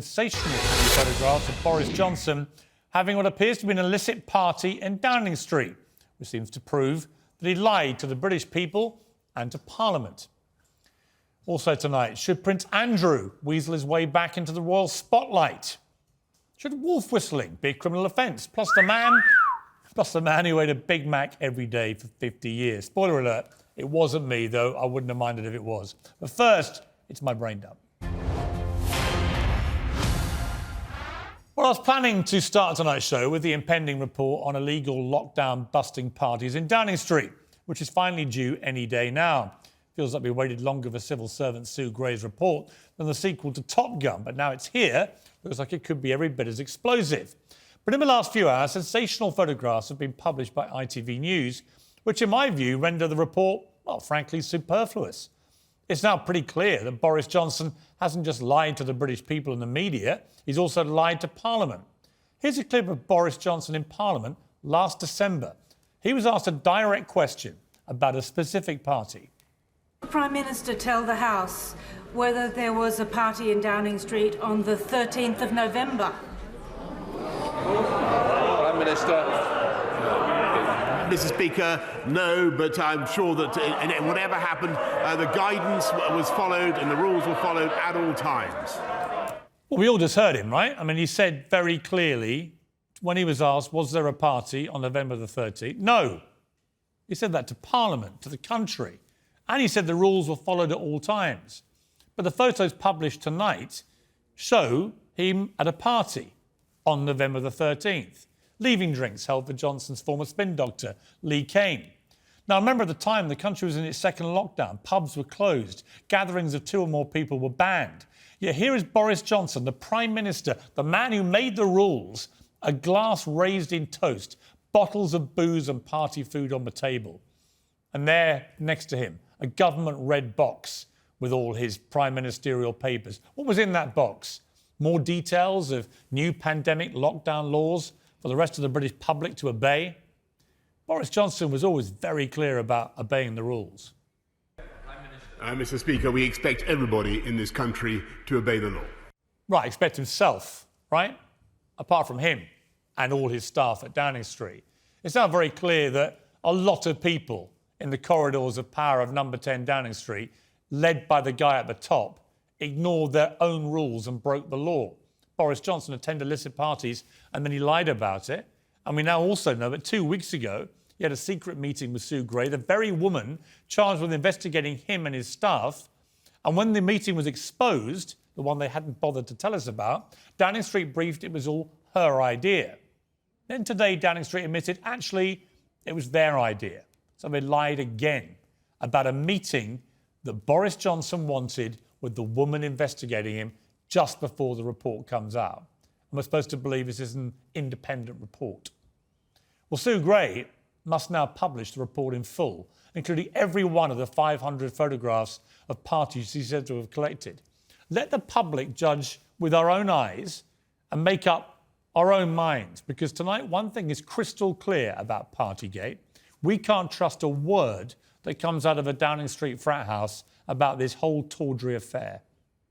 Sensational photographs of Boris Johnson having what appears to be an illicit party in Downing Street, which seems to prove that he lied to the British people and to Parliament. Also tonight, should Prince Andrew weasel his way back into the royal spotlight? Should wolf whistling be a criminal offence? Plus the man who ate a Big Mac every day for 50 years. Spoiler alert, it wasn't me, though. I wouldn't have minded if it was. But first, it's my brain dump. Well, I was planning to start tonight's show with the impending report on illegal lockdown-busting parties in Downing Street, which is finally due any day now. Feels like we waited longer for civil servant Sue Gray's report than the sequel to Top Gun, but now it's here. Looks like it could be every bit as explosive. But in the last few hours, sensational photographs have been published by ITV News, which in my view render the report, well, frankly, superfluous. It's now pretty clear that Boris Johnson hasn't just lied to the British people and the media, he's also lied to Parliament. Here's a clip of Boris Johnson in Parliament last December. He was asked a direct question about a specific party. The Prime Minister tell the House whether there was a party in Downing Street on the 13th of November. Prime Minister. Mr. Speaker, no, but I'm sure that whatever happened, the guidance was followed and the rules were followed at all times. Well, we all just heard him, right? I mean, he said very clearly when he was asked, was there a party on November the 13th? No. He said that to Parliament, to the country. And he said the rules were followed at all times. But the photos published tonight show him at a party on November the 13th. Leaving drinks held for Johnson's former spin doctor, Lee Kane. Now, remember at the time the country was in its second lockdown. Pubs were closed. Gatherings of 2 or more people were banned. Yet here is Boris Johnson, the Prime Minister, the man who made the rules, a glass raised in toast, bottles of booze and party food on the table. And there, next to him, a government red box with all his prime ministerial papers. What was in that box? More details of new pandemic lockdown laws for the rest of the British public to obey? Boris Johnson was always very clear about obeying the rules. Mr. Speaker, we expect everybody in this country to obey the law. Right, expect himself, right? Apart from him and all his staff at Downing Street. It's now very clear that a lot of people in the corridors of power of number 10 Downing Street, led by the guy at the top, ignored their own rules and broke the law. Boris Johnson attended illicit parties and then he lied about it. And we now also know that 2 weeks ago, he had a secret meeting with Sue Gray, the very woman charged with investigating him and his staff. And when the meeting was exposed, the one they hadn't bothered to tell us about, Downing Street briefed it was all her idea. Then today, Downing Street admitted, actually, it was their idea. So they lied again about a meeting that Boris Johnson wanted with the woman investigating him just before the report comes out. And we're supposed to believe this is an independent report. Well, Sue Gray must now publish the report in full, including every one of the 500 photographs of parties she said to have collected. Let the public judge with our own eyes and make up our own minds, because tonight one thing is crystal clear about Partygate. We can't trust a word that comes out of a Downing Street frat house about this whole tawdry affair.